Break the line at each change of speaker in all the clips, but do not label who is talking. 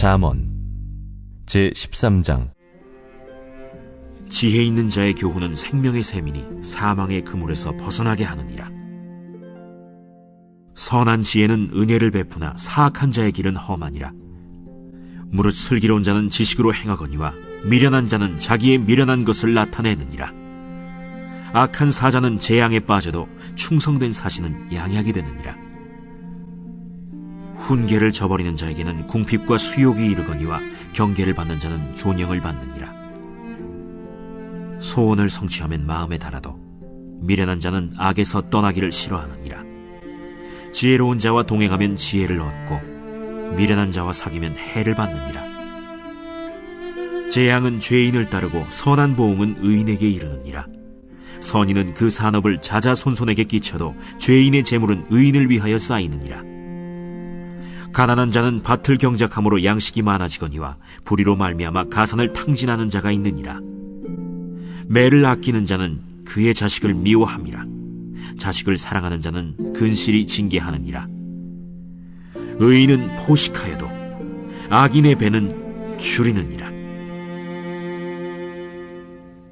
잠언 제13장.
지혜 있는 자의 교훈은 생명의 샘이니 사망의 그물에서 벗어나게 하느니라. 선한 지혜는 은혜를 베푸나 사악한 자의 길은 험하니라. 무릇 슬기로운 자는 지식으로 행하거니와 미련한 자는 자기의 미련한 것을 나타내느니라. 악한 사자는 재앙에 빠져도 충성된 사신은 양약이 되느니라. 훈계를 저버리는 자에게는 궁핍과 수욕이 이르거니와 경계를 받는 자는 존영을 받느니라. 소원을 성취하면 마음에 달아도 미련한 자는 악에서 떠나기를 싫어하느니라. 지혜로운 자와 동행하면 지혜를 얻고 미련한 자와 사귀면 해를 받느니라. 재앙은 죄인을 따르고 선한 보응은 의인에게 이르느니라. 선인은 그 산업을 자자손손에게 끼쳐도 죄인의 재물은 의인을 위하여 쌓이느니라. 가난한 자는 밭을 경작함으로 양식이 많아지거니와 불의로 말미암아 가산을 탕진하는 자가 있느니라. 매를 아끼는 자는 그의 자식을 미워함이라. 자식을 사랑하는 자는 근실이 징계하느니라. 의인은 포식하여도 악인의 배는 줄이느니라.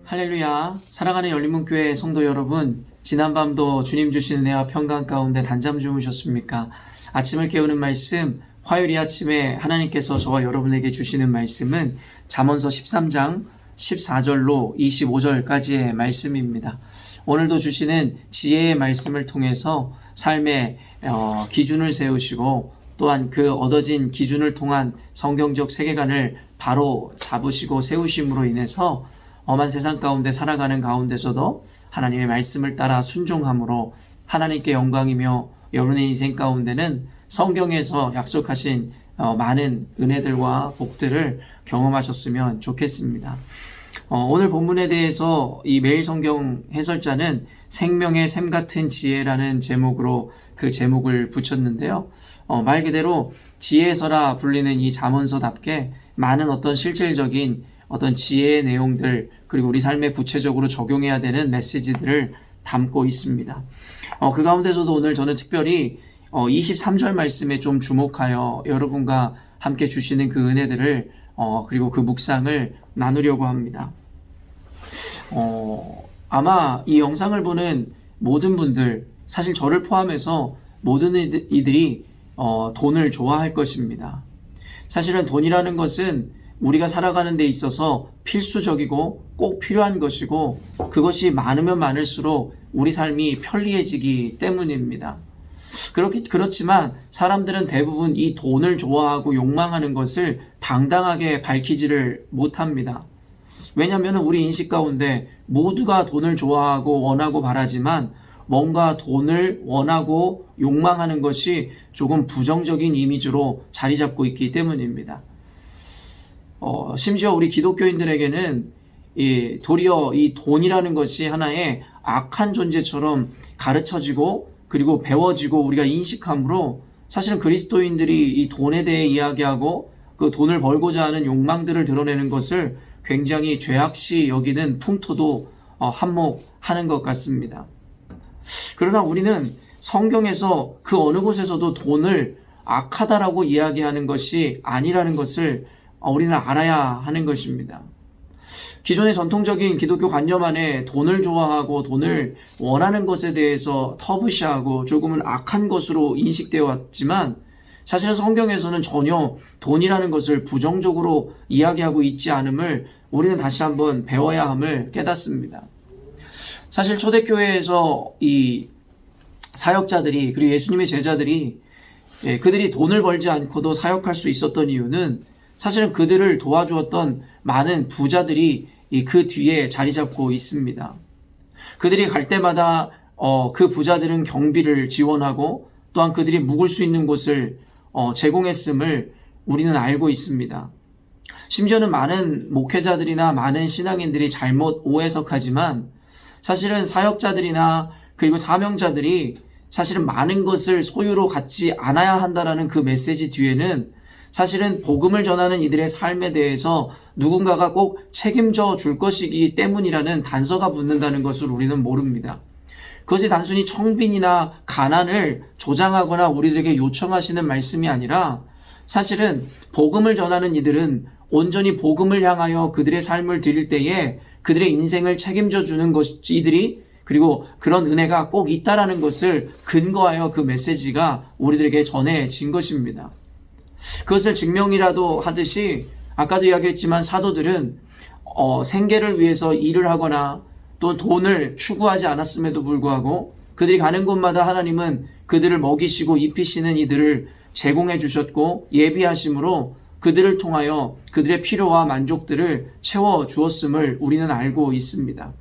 할렐루야. 사랑하는 열린문교회 성도 여러분, 지난밤도 주님 주신 은혜와 평강 가운데 단잠 주무셨습니까? 아침을 깨우는 말씀, 화요일 이 아침에 하나님께서 저와 여러분에게 주시는 말씀은 잠언서 13장 14절로 25절까지의 말씀입니다. 오늘도 주시는 지혜의 말씀을 통해서 삶의 기준을 세우시고 또한 그 얻어진 기준을 통한 성경적 세계관을 바로 잡으시고 세우심으로 인해서 험한 세상 가운데 살아가는 가운데서도 하나님의 말씀을 따라 순종함으로 하나님께 영광이며 여러분의 인생 가운데는 성경에서 약속하신 많은 은혜들과 복들을 경험하셨으면 좋겠습니다. 오늘 본문에 대해서 이 매일 성경 해설자는 생명의 샘 같은 지혜라는 제목으로 그 제목을 붙였는데요. 말 그대로 지혜서라 불리는 이 잠언서답게 많은 어떤 실질적인 어떤 지혜의 내용들, 그리고 우리 삶에 구체적으로 적용해야 되는 메시지들을 담고 있습니다. 그 가운데서도 오늘 저는 특별히 23절 말씀에 좀 주목하여 여러분과 함께 주시는 그 은혜들을 그리고 그 묵상을 나누려고 합니다. 아마 이 영상을 보는 모든 분들, 사실 저를 포함해서 모든 이들이 돈을 좋아할 것입니다. 사실은 돈이라는 것은 우리가 살아가는 데 있어서 필수적이고 꼭 필요한 것이고 그것이 많으면 많을수록 우리 삶이 편리해지기 때문입니다. 그렇지만 사람들은 대부분 이 돈을 좋아하고 욕망하는 것을 당당하게 밝히지를 못합니다. 왜냐하면 우리 인식 가운데 모두가 돈을 좋아하고 원하고 바라지만 뭔가 돈을 원하고 욕망하는 것이 조금 부정적인 이미지로 자리 잡고 있기 때문입니다. 심지어 우리 기독교인들에게는 도리어 이 돈이라는 것이 하나의 악한 존재처럼 가르쳐지고 그리고 배워지고 우리가 인식함으로 사실은 그리스도인들이 이 돈에 대해 이야기하고 그 돈을 벌고자 하는 욕망들을 드러내는 것을 굉장히 죄악시 여기는 풍토도 한몫하는 것 같습니다. 그러나 우리는 성경에서 그 어느 곳에서도 돈을 악하다라고 이야기하는 것이 아니라는 것을 우리는 알아야 하는 것입니다. 기존의 전통적인 기독교 관념 안에 돈을 좋아하고 돈을 원하는 것에 대해서 터부시하고 조금은 악한 것으로 인식되어 왔지만 사실은 성경에서는 전혀 돈이라는 것을 부정적으로 이야기하고 있지 않음을 우리는 다시 한번 배워야 함을 깨닫습니다. 사실 초대교회에서 이 사역자들이 그리고 예수님의 제자들이 그들이 돈을 벌지 않고도 사역할 수 있었던 이유는 사실은 그들을 도와주었던 많은 부자들이 그 뒤에 자리 잡고 있습니다. 그들이 갈 때마다 그 부자들은 경비를 지원하고 또한 그들이 묵을 수 있는 곳을 제공했음을 우리는 알고 있습니다. 심지어는 많은 목회자들이나 많은 신앙인들이 잘못 오해석하지만 사실은 사역자들이나 그리고 사명자들이 사실은 많은 것을 소유로 갖지 않아야 한다라는 그 메시지 뒤에는 사실은 복음을 전하는 이들의 삶에 대해서 누군가가 꼭 책임져 줄 것이기 때문이라는 단서가 붙는다는 것을 우리는 모릅니다. 그것이 단순히 청빈이나 가난을 조장하거나 우리들에게 요청하시는 말씀이 아니라 사실은 복음을 전하는 이들은 온전히 복음을 향하여 그들의 삶을 드릴 때에 그들의 인생을 책임져 주는 것이 이들이 그리고 그런 은혜가 꼭 있다라는 것을 근거하여 그 메시지가 우리들에게 전해진 것입니다. 그것을 증명이라도 하듯이 아까도 이야기했지만 사도들은 생계를 위해서 일을 하거나 또 돈을 추구하지 않았음에도 불구하고 그들이 가는 곳마다 하나님은 그들을 먹이시고 입히시는 이들을 제공해 주셨고 예비하심으로 그들을 통하여 그들의 필요와 만족들을 채워 주었음을 우리는 알고 있습니다.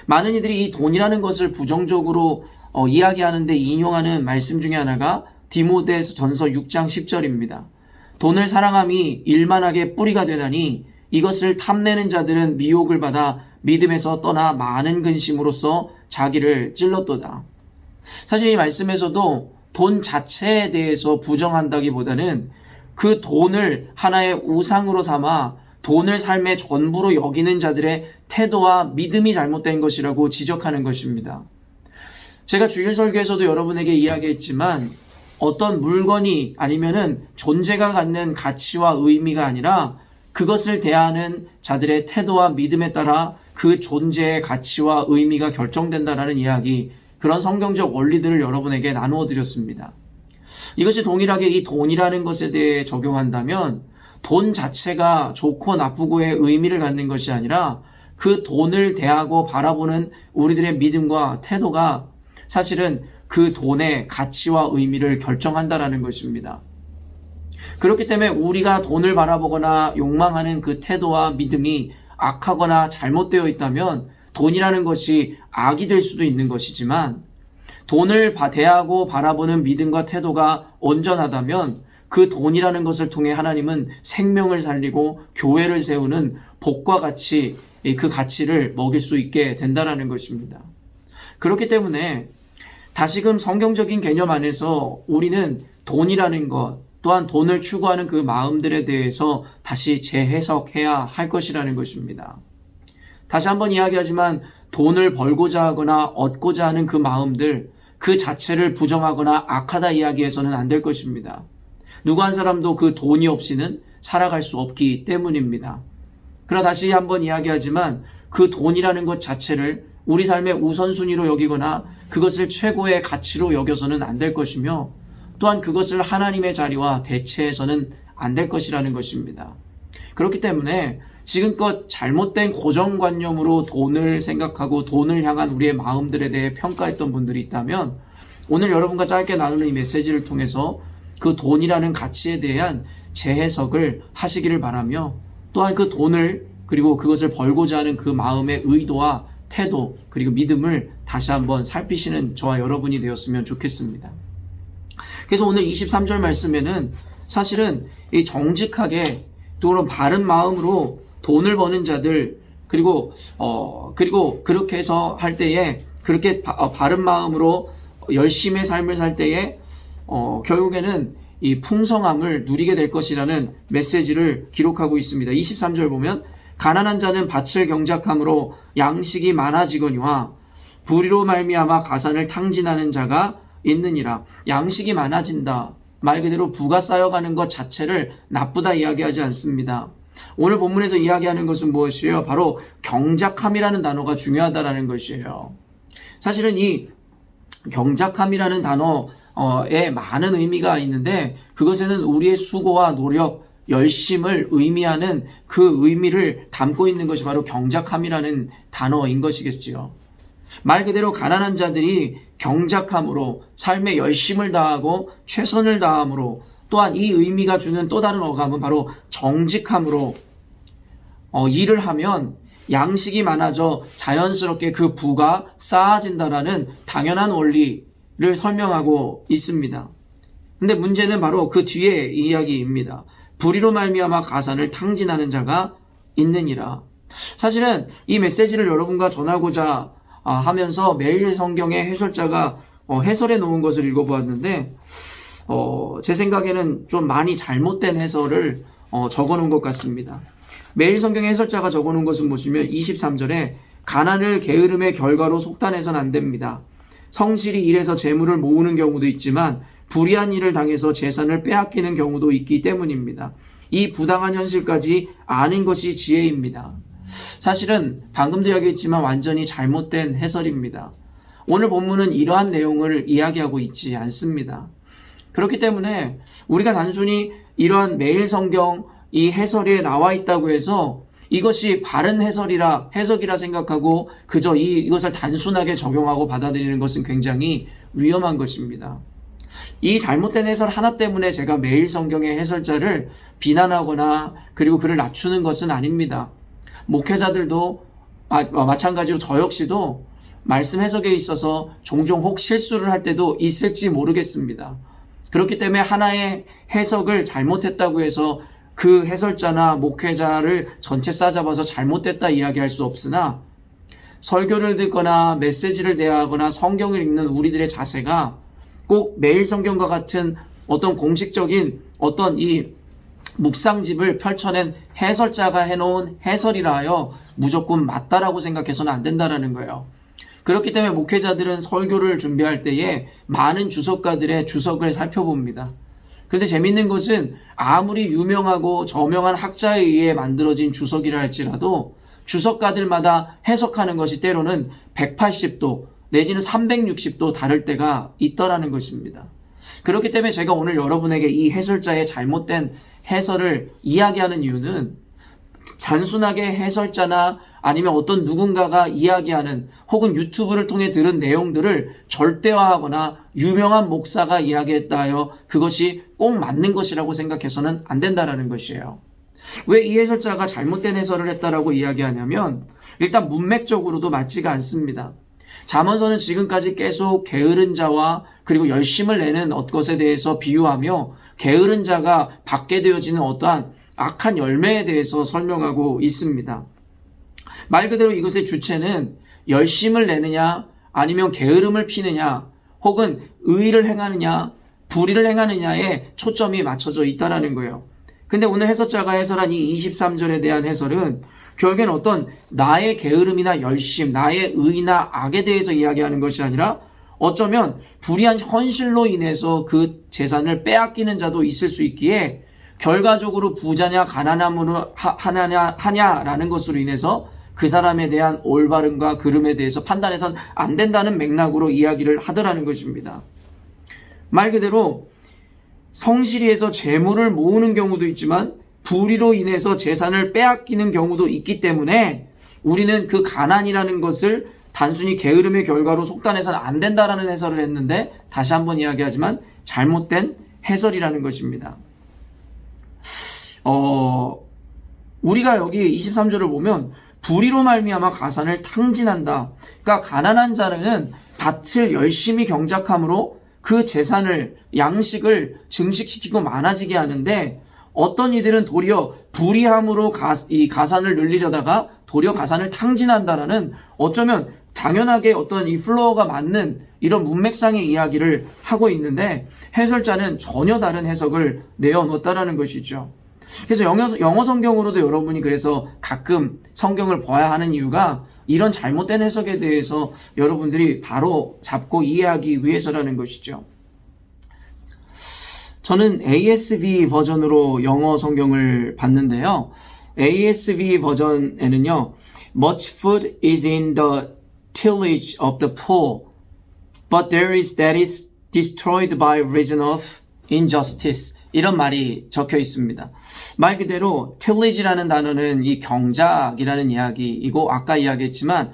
많은 이들이 이 돈이라는 것을 부정적으로 이야기하는데 인용하는 말씀 중에 하나가 디모데서 전서 6장 10절입니다. 돈을 사랑함이 일만하게 뿌리가 되나니 이것을 탐내는 자들은 미혹을 받아 믿음에서 떠나 많은 근심으로써 자기를 찔렀도다. 사실 이 말씀에서도 돈 자체에 대해서 부정한다기보다는 그 돈을 하나의 우상으로 삼아 돈을 삶의 전부로 여기는 자들의 태도와 믿음이 잘못된 것이라고 지적하는 것입니다. 제가 주일 설교에서도 여러분에게 이야기했지만 어떤 물건이 아니면은 존재가 갖는 가치와 의미가 아니라 그것을 대하는 자들의 태도와 믿음에 따라 그 존재의 가치와 의미가 결정된다라는 이야기, 그런 성경적 원리들을 여러분에게 나누어 드렸습니다. 이것이 동일하게 이 돈이라는 것에 대해 적용한다면 돈 자체가 좋고 나쁘고의 의미를 갖는 것이 아니라 그 돈을 대하고 바라보는 우리들의 믿음과 태도가 사실은 그 돈의 가치와 의미를 결정한다라는 것입니다. 그렇기 때문에 우리가 돈을 바라보거나 욕망하는 그 태도와 믿음이 악하거나 잘못되어 있다면 돈이라는 것이 악이 될 수도 있는 것이지만 돈을 대하고 바라보는 믿음과 태도가 온전하다면 그 돈이라는 것을 통해 하나님은 생명을 살리고 교회를 세우는 복과 같이 그 가치를 먹일 수 있게 된다는 것입니다. 그렇기 때문에 다시금 성경적인 개념 안에서 우리는 돈이라는 것 또한 돈을 추구하는 그 마음들에 대해서 다시 재해석해야 할 것이라는 것입니다. 다시 한번 이야기하지만 돈을 벌고자 하거나 얻고자 하는 그 마음들 그 자체를 부정하거나 악하다 이야기해서는 안 될 것입니다. 누구 한 사람도 그 돈이 없이는 살아갈 수 없기 때문입니다. 그러나 다시 한번 이야기하지만 그 돈이라는 것 자체를 우리 삶의 우선순위로 여기거나 그것을 최고의 가치로 여겨서는 안 될 것이며 또한 그것을 하나님의 자리와 대체해서는 안 될 것이라는 것입니다. 그렇기 때문에 지금껏 잘못된 고정관념으로 돈을 생각하고 돈을 향한 우리의 마음들에 대해 평가했던 분들이 있다면 오늘 여러분과 짧게 나누는 이 메시지를 통해서 그 돈이라는 가치에 대한 재해석을 하시기를 바라며 또한 그 돈을 그리고 그것을 벌고자 하는 그 마음의 의도와 태도 그리고 믿음을 다시 한번 살피시는 저와 여러분이 되었으면 좋겠습니다. 그래서 오늘 23절 말씀에는 사실은 이 정직하게 또 그런 바른 마음으로 돈을 버는 자들 그리고 그렇게 해서 할 때에 그렇게 바른 마음으로 열심의 삶을 살 때에 결국에는 이 풍성함을 누리게 될 것이라는 메시지를 기록하고 있습니다. 23절 보면 가난한 자는 밭을 경작함으로 양식이 많아지거니와 불의로 말미암아 가산을 탕진하는 자가 있느니라. 양식이 많아진다. 말 그대로 부가 쌓여가는 것 자체를 나쁘다 이야기하지 않습니다. 오늘 본문에서 이야기하는 것은 무엇이에요? 바로 경작함이라는 단어가 중요하다라는 것이에요. 사실은 이 경작함이라는 단어에 많은 의미가 있는데 그것에는 우리의 수고와 노력, 열심을 의미하는 그 의미를 담고 있는 것이 바로 경작함이라는 단어인 것이겠지요. 말 그대로 가난한 자들이 경작함으로 삶에 열심을 다하고 최선을 다함으로 또한 이 의미가 주는 또 다른 어감은 바로 정직함으로 일을 하면 양식이 많아져 자연스럽게 그 부가 쌓아진다라는 당연한 원리를 설명하고 있습니다. 근데 문제는 바로 그 뒤에 이야기입니다. 불의로 말미암아 가산을 탕진하는 자가 있느니라. 사실은 이 메시지를 여러분과 전하고자 하면서 매일 성경의 해설자가 해설해 놓은 것을 읽어보았는데 제 생각에는 좀 많이 잘못된 해설을 적어놓은 것 같습니다. 매일 성경의 해설자가 적어놓은 것은 무엇이면 23절에 가난을 게으름의 결과로 속단해서는 안 됩니다. 성실히 일해서 재물을 모으는 경우도 있지만 불의한 일을 당해서 재산을 빼앗기는 경우도 있기 때문입니다. 이 부당한 현실까지 아는 것이 지혜입니다. 사실은 방금도 이야기했지만 완전히 잘못된 해설입니다. 오늘 본문은 이러한 내용을 이야기하고 있지 않습니다. 그렇기 때문에 우리가 단순히 이러한 매일 성경 이 해설에 나와 있다고 해서 이것이 바른 해석이라 생각하고 그저 이것을 단순하게 적용하고 받아들이는 것은 굉장히 위험한 것입니다. 이 잘못된 해설 하나 때문에 제가 매일 성경의 해설자를 비난하거나 그리고 그를 낮추는 것은 아닙니다. 목회자들도 마찬가지로 저 역시도 말씀 해석에 있어서 종종 혹 실수를 할 때도 있을지 모르겠습니다. 그렇기 때문에 하나의 해석을 잘못했다고 해서 그 해설자나 목회자를 전체 싸잡아서 잘못됐다 이야기할 수 없으나 설교를 듣거나 메시지를 대하거나 성경을 읽는 우리들의 자세가 꼭 매일 성경과 같은 어떤 공식적인 어떤 이 묵상집을 펼쳐낸 해설자가 해놓은 해설이라 하여 무조건 맞다라고 생각해서는 안 된다라는 거예요. 그렇기 때문에 목회자들은 설교를 준비할 때에 많은 주석가들의 주석을 살펴봅니다. 그런데 재밌는 것은 아무리 유명하고 저명한 학자에 의해 만들어진 주석이라 할지라도 주석가들마다 해석하는 것이 때로는 180도 내지는 360도 다를 때가 있더라는 것입니다. 그렇기 때문에 제가 오늘 여러분에게 이 해설자의 잘못된 해설을 이야기하는 이유는 단순하게 해설자나 아니면 어떤 누군가가 이야기하는 혹은 유튜브를 통해 들은 내용들을 절대화하거나 유명한 목사가 이야기했다 하여 그것이 꼭 맞는 것이라고 생각해서는 안 된다라는 것이에요. 왜 이 해설자가 잘못된 해설을 했다라고 이야기하냐면 일단 문맥적으로도 맞지가 않습니다. 잠언서는 지금까지 계속 게으른 자와 그리고 열심을 내는 것에 대해서 비유하며 게으른 자가 받게 되어지는 어떠한 악한 열매에 대해서 설명하고 있습니다. 말 그대로 이것의 주체는 열심을 내느냐 아니면 게으름을 피느냐 혹은 의를 행하느냐 불의를 행하느냐에 초점이 맞춰져 있다는 거예요. 근데 오늘 해설자가 해설한 이 23절에 대한 해설은 결국엔 어떤 나의 게으름이나 열심, 나의 의나 악에 대해서 이야기하는 것이 아니라 어쩌면 불의한 현실로 인해서 그 재산을 빼앗기는 자도 있을 수 있기에 결과적으로 부자냐 가난함으로 하냐라는 것으로 인해서 그 사람에 대한 올바름과 그름에 대해서 판단해서는 안 된다는 맥락으로 이야기를 하더라는 것입니다. 말 그대로 성실히해서 재물을 모으는 경우도 있지만 불의로 인해서 재산을 빼앗기는 경우도 있기 때문에 우리는 그 가난이라는 것을 단순히 게으름의 결과로 속단해서는 안 된다라는 해설을 했는데 다시 한번 이야기하지만 잘못된 해설이라는 것입니다. 우리가 여기 23절을 보면 불의로 말미암아 가산을 탕진한다. 그러니까 가난한 자는 밭을 열심히 경작함으로 그 재산을 양식을 증식시키고 많아지게 하는데 어떤 이들은 도리어 불의함으로 이 가산을 늘리려다가 도리어 가산을 탕진한다라는 어쩌면 당연하게 어떤 이 플로어가 맞는 이런 문맥상의 이야기를 하고 있는데 해설자는 전혀 다른 해석을 내어놓았다라는 것이죠. 그래서 영어 성경으로도 여러분이 그래서 가끔 성경을 봐야 하는 이유가 이런 잘못된 해석에 대해서 여러분들이 바로 잡고 이해하기 위해서라는 것이죠. 저는 ASV 버전으로 영어 성경을 봤는데요. ASV 버전에는요. Much food is in the tillage of the poor, but there is that is destroyed by reason of injustice. 이런 말이 적혀 있습니다. 말 그대로 tillage라는 단어는 이 경작이라는 이야기이고 아까 이야기했지만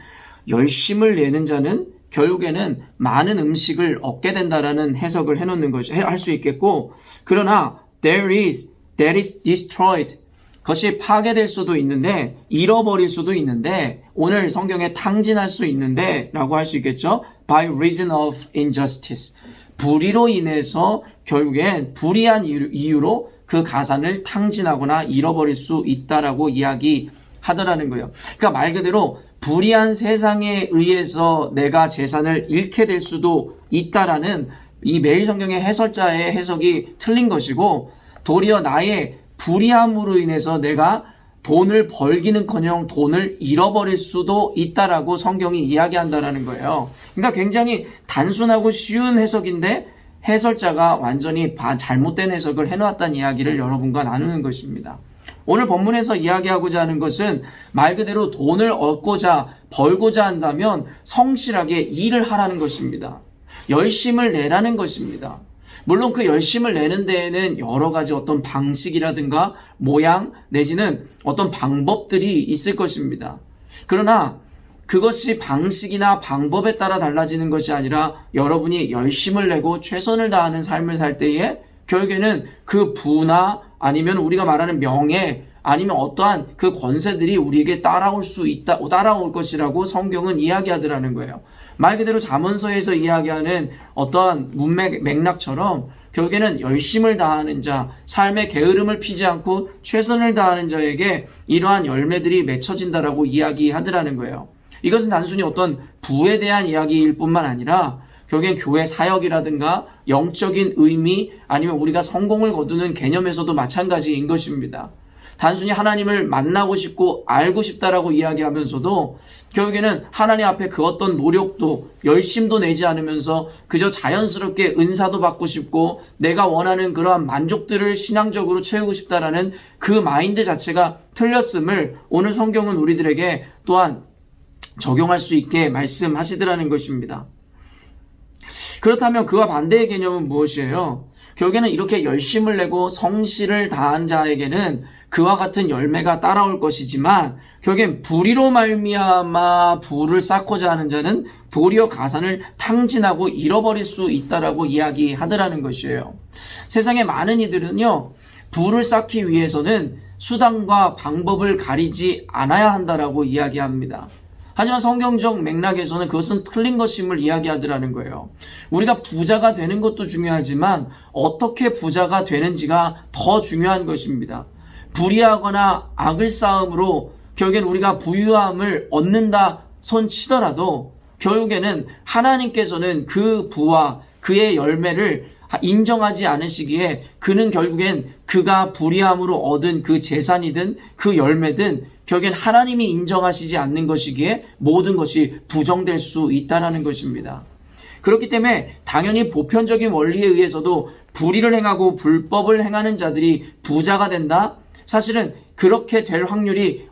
열심을 내는 자는 결국에는 많은 음식을 얻게 된다라는 해석을 해놓는 것이 할 수 있겠고 그러나 that is destroyed 그것이 파괴될 수도 있는데 잃어버릴 수도 있는데 오늘 성경에 탕진할 수 있는데 라고 할 수 있겠죠. by reason of injustice 불의로 인해서 결국엔 불의한 이유로 그 가산을 탕진하거나 잃어버릴 수 있다라고 이야기하더라는 거예요. 그러니까 말 그대로 불의한 세상에 의해서 내가 재산을 잃게 될 수도 있다라는 이 매일 성경의 해설자의 해석이 틀린 것이고 도리어 나의 불의함으로 인해서 내가 돈을 벌기는커녕 돈을 잃어버릴 수도 있다라고 성경이 이야기한다라는 거예요. 그러니까 굉장히 단순하고 쉬운 해석인데 해설자가 완전히 잘못된 해석을 해놓았다는 이야기를 여러분과 나누는 것입니다. 오늘 본문에서 이야기하고자 하는 것은 말 그대로 돈을 얻고자 벌고자 한다면 성실하게 일을 하라는 것입니다. 열심을 내라는 것입니다. 물론 그 열심을 내는 데에는 여러 가지 어떤 방식이라든가 모양 내지는 어떤 방법들이 있을 것입니다. 그러나 그것이 방식이나 방법에 따라 달라지는 것이 아니라 여러분이 열심을 내고 최선을 다하는 삶을 살 때에 결국에는 그 부나 아니면 우리가 말하는 명예 아니면 어떠한 그 권세들이 우리에게 따라올 것이라고 성경은 이야기하더라는 거예요. 말 그대로 잠언서에서 이야기하는 어떠한 맥락처럼 결국에는 열심을 다하는 자, 삶의 게으름을 피지 않고 최선을 다하는 자에게 이러한 열매들이 맺혀진다라고 이야기하더라는 거예요. 이것은 단순히 어떤 부에 대한 이야기일 뿐만 아니라 결국엔 교회 사역이라든가 영적인 의미 아니면 우리가 성공을 거두는 개념에서도 마찬가지인 것입니다. 단순히 하나님을 만나고 싶고 알고 싶다라고 이야기하면서도 결국에는 하나님 앞에 그 어떤 노력도 열심도 내지 않으면서 그저 자연스럽게 은사도 받고 싶고 내가 원하는 그러한 만족들을 신앙적으로 채우고 싶다라는 그 마인드 자체가 틀렸음을 오늘 성경은 우리들에게 또한 적용할 수 있게 말씀하시더라는 것입니다. 그렇다면 그와 반대의 개념은 무엇이에요? 결국에는 이렇게 열심을 내고 성실을 다한 자에게는 그와 같은 열매가 따라올 것이지만 결국엔 불의로 말미암아 부를 쌓고자 하는 자는 도리어 가산을 탕진하고 잃어버릴 수 있다라고 이야기하더라는 것이에요. 세상의 많은 이들은요, 부를 쌓기 위해서는 수단과 방법을 가리지 않아야 한다라고 이야기합니다. 하지만 성경적 맥락에서는 그것은 틀린 것임을 이야기하더라는 거예요. 우리가 부자가 되는 것도 중요하지만 어떻게 부자가 되는지가 더 중요한 것입니다. 불의하거나 악을 쌓음으로 결국엔 우리가 부유함을 얻는다 손 치더라도 결국에는 하나님께서는 그 부와 그의 열매를 인정하지 않으시기에 그는 결국엔 그가 불의함으로 얻은 그 재산이든 그 열매든 결국엔 하나님이 인정하시지 않는 것이기에 모든 것이 부정될 수 있다는 것입니다. 그렇기 때문에 당연히 보편적인 원리에 의해서도 불의를 행하고 불법을 행하는 자들이 부자가 된다? 사실은 그렇게 될 확률이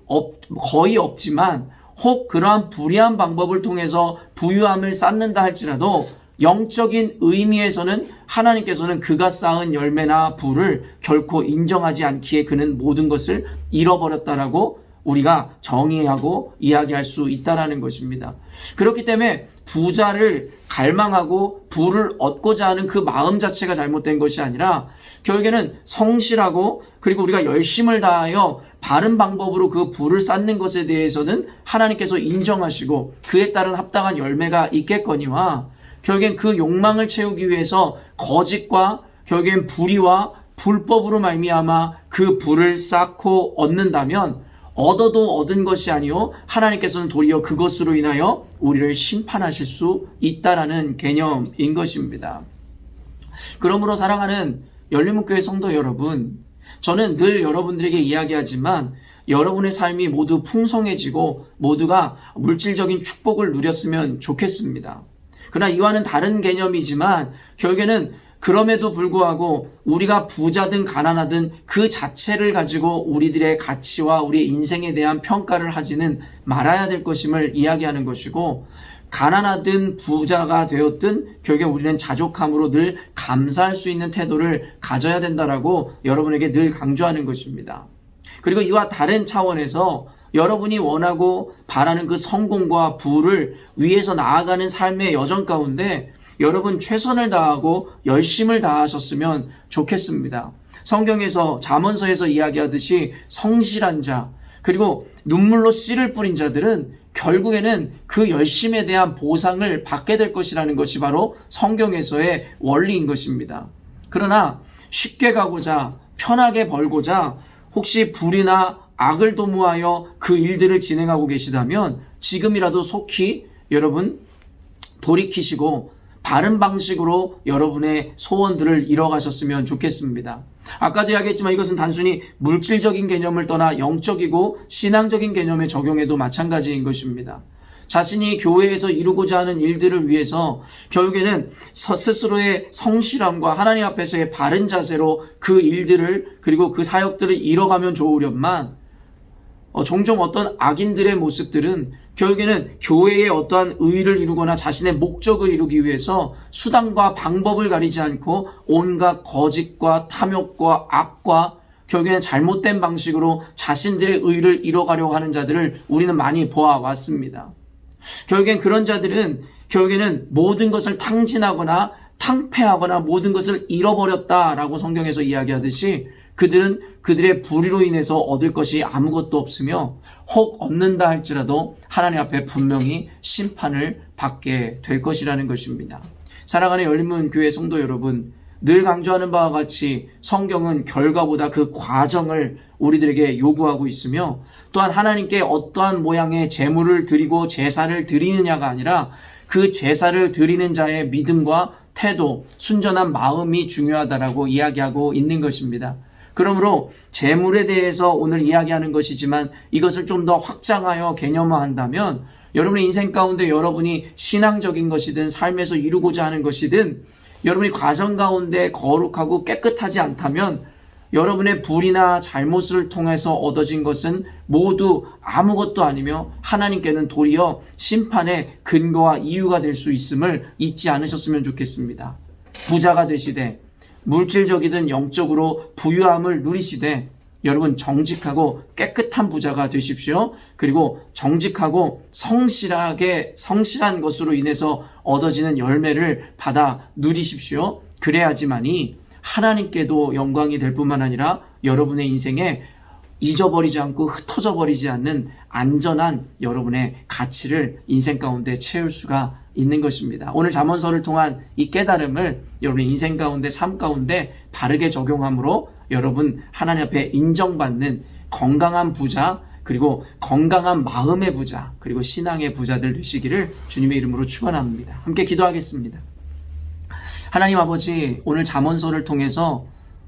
거의 없지만 혹 그러한 불의한 방법을 통해서 부유함을 쌓는다 할지라도 영적인 의미에서는 하나님께서는 그가 쌓은 열매나 부를 결코 인정하지 않기에 그는 모든 것을 잃어버렸다라고 우리가 정의하고 이야기할 수 있다라는 것입니다. 그렇기 때문에 부자를 갈망하고 부를 얻고자 하는 그 마음 자체가 잘못된 것이 아니라 결국에는 성실하고 그리고 우리가 열심을 다하여 바른 방법으로 그 부를 쌓는 것에 대해서는 하나님께서 인정하시고 그에 따른 합당한 열매가 있겠거니와 결국엔 그 욕망을 채우기 위해서 거짓과 결국엔 불의와 불법으로 말미암아 그 부를 쌓고 얻는다면 얻어도 얻은 것이 아니요 하나님께서는 도리어 그것으로 인하여 우리를 심판하실 수 있다라는 개념인 것입니다. 그러므로 사랑하는 열린목교회 성도 여러분, 저는 늘 여러분들에게 이야기하지만 여러분의 삶이 모두 풍성해지고 모두가 물질적인 축복을 누렸으면 좋겠습니다. 그러나 이와는 다른 개념이지만 결국에는 그럼에도 불구하고 우리가 부자든 가난하든 그 자체를 가지고 우리들의 가치와 우리의 인생에 대한 평가를 하지는 말아야 될 것임을 이야기하는 것이고 가난하든 부자가 되었든 결국에 우리는 자족함으로 늘 감사할 수 있는 태도를 가져야 된다라고 여러분에게 늘 강조하는 것입니다. 그리고 이와 다른 차원에서 여러분이 원하고 바라는 그 성공과 부를 위해서 나아가는 삶의 여정 가운데 여러분 최선을 다하고 열심을 다하셨으면 좋겠습니다. 성경에서 잠언서에서 이야기하듯이 성실한 자 그리고 눈물로 씨를 뿌린 자들은 결국에는 그 열심에 대한 보상을 받게 될 것이라는 것이 바로 성경에서의 원리인 것입니다. 그러나 쉽게 가고자 편하게 벌고자 혹시 불이나 악을 도모하여 그 일들을 진행하고 계시다면 지금이라도 속히 여러분 돌이키시고 바른 방식으로 여러분의 소원들을 이뤄가셨으면 좋겠습니다. 아까도 이야기했지만 이것은 단순히 물질적인 개념을 떠나 영적이고 신앙적인 개념에 적용해도 마찬가지인 것입니다. 자신이 교회에서 이루고자 하는 일들을 위해서 결국에는 스스로의 성실함과 하나님 앞에서의 바른 자세로 그 일들을 그리고 그 사역들을 이뤄가면 좋으련만 종종 어떤 악인들의 모습들은 결국에는 교회의 어떠한 의의를 이루거나 자신의 목적을 이루기 위해서 수단과 방법을 가리지 않고 온갖 거짓과 탐욕과 악과 결국에는 잘못된 방식으로 자신들의 의의를 이뤄가려고 하는 자들을 우리는 많이 보아왔습니다. 결국엔 그런 자들은 결국에는 모든 것을 탕진하거나 탕폐하거나 모든 것을 잃어버렸다라고 성경에서 이야기하듯이 그들은 그들의 불의로 인해서 얻을 것이 아무것도 없으며 혹 얻는다 할지라도 하나님 앞에 분명히 심판을 받게 될 것이라는 것입니다. 사랑하는 열린문 교회 성도 여러분, 늘 강조하는 바와 같이 성경은 결과보다 그 과정을 우리들에게 요구하고 있으며 또한 하나님께 어떠한 모양의 제물을 드리고 제사를 드리느냐가 아니라 그 제사를 드리는 자의 믿음과 태도, 순전한 마음이 중요하다라고 이야기하고 있는 것입니다. 그러므로 제물에 대해서 오늘 이야기하는 것이지만 이것을 좀 더 확장하여 개념화한다면 여러분의 인생 가운데 여러분이 신앙적인 것이든 삶에서 이루고자 하는 것이든 여러분이 과정 가운데 거룩하고 깨끗하지 않다면 여러분의 불이나 잘못을 통해서 얻어진 것은 모두 아무것도 아니며 하나님께는 도리어 심판의 근거와 이유가 될 수 있음을 잊지 않으셨으면 좋겠습니다. 부자가 되시되 물질적이든 영적으로 부유함을 누리시되 여러분 정직하고 깨끗한 부자가 되십시오. 그리고 정직하고 성실한 것으로 인해서 얻어지는 열매를 받아 누리십시오. 그래야지만이 하나님께도 영광이 될 뿐만 아니라 여러분의 인생에 잊어버리지 않고 흩어져 버리지 않는 안전한 여러분의 가치를 인생 가운데 채울 수가 있는 것입니다. 오늘 잠언서를 통한 이 깨달음을 여러분의 인생 가운데 삶 가운데 바르게 적용함으로 여러분 하나님 앞에 인정받는 건강한 부자 그리고 건강한 마음의 부자 그리고 신앙의 부자들 되시기를 주님의 이름으로 축원합니다. 함께 기도하겠습니다. 하나님 아버지, 오늘 잠언서를 통해서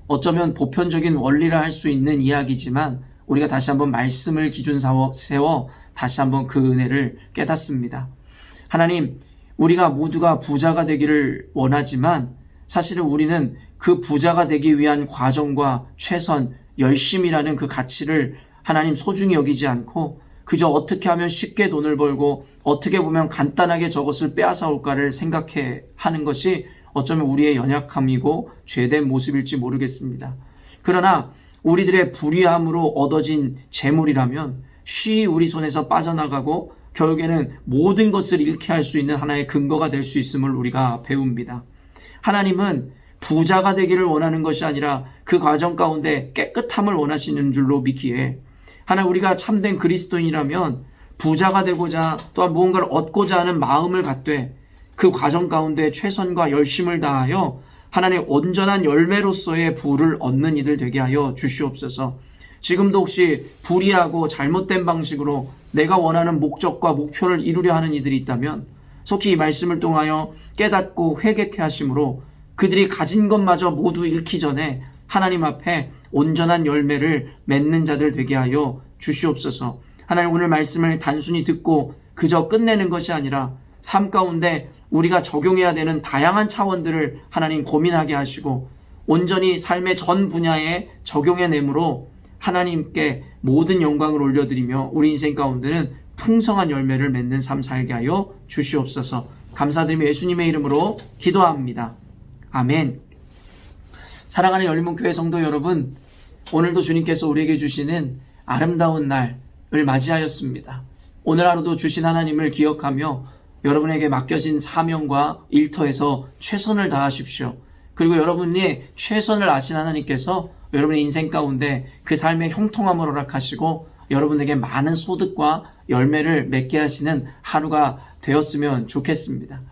어쩌면 보편적인 원리라 할 수 있는 이야기지만 우리가 다시 한번 말씀을 기준 세워 다시 한번 그 은혜를 깨닫습니다. 하나님, 우리가 모두가 부자가 되기를 원하지만 사실은 우리는 그 부자가 되기 위한 과정과 최선, 열심이라는 그 가치를 하나님 소중히 여기지 않고 그저 어떻게 하면 쉽게 돈을 벌고 어떻게 보면 간단하게 저것을 빼앗아올까를 생각해 하는 것이 어쩌면 우리의 연약함이고 죄된 모습일지 모르겠습니다. 그러나 우리들의 불의함으로 얻어진 재물이라면 쉬이 우리 손에서 빠져나가고 결국에는 모든 것을 잃게 할 수 있는 하나의 근거가 될 수 있음을 우리가 배웁니다. 하나님은 부자가 되기를 원하는 것이 아니라 그 과정 가운데 깨끗함을 원하시는 줄로 믿기에 하나님 우리가 참된 그리스도인이라면 부자가 되고자 또한 무언가를 얻고자 하는 마음을 갖되 그 과정 가운데 최선과 열심을 다하여 하나님의 온전한 열매로서의 부를 얻는 이들 되게 하여 주시옵소서. 지금도 혹시 불의하고 잘못된 방식으로 내가 원하는 목적과 목표를 이루려 하는 이들이 있다면 속히 이 말씀을 통하여 깨닫고 회개케 하심으로 그들이 가진 것마저 모두 잃기 전에 하나님 앞에 온전한 열매를 맺는 자들 되게 하여 주시옵소서. 하나님 오늘 말씀을 단순히 듣고 그저 끝내는 것이 아니라 삶 가운데 우리가 적용해야 되는 다양한 차원들을 하나님 고민하게 하시고 온전히 삶의 전 분야에 적용해내므로 하나님께 모든 영광을 올려드리며 우리 인생 가운데는 풍성한 열매를 맺는 삶 살게 하여 주시옵소서. 감사드리며 예수님의 이름으로 기도합니다. 아멘. 사랑하는 열린문교회 성도 여러분, 오늘도 주님께서 우리에게 주시는 아름다운 날을 맞이하였습니다. 오늘 하루도 주신 하나님을 기억하며 여러분에게 맡겨진 사명과 일터에서 최선을 다하십시오. 그리고 여러분이 최선을 아신 하나님께서 여러분의 인생 가운데 그 삶의 형통함을 허락하시고 여러분에게 많은 소득과 열매를 맺게 하시는 하루가 되었으면 좋겠습니다.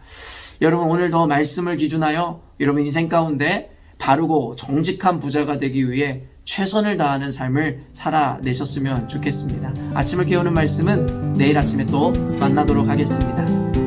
여러분 오늘도 말씀을 기준하여 여러분 인생 가운데 바르고 정직한 부자가 되기 위해 최선을 다하는 삶을 살아내셨으면 좋겠습니다. 아침을 깨우는 말씀은 내일 아침에 또 만나도록 하겠습니다.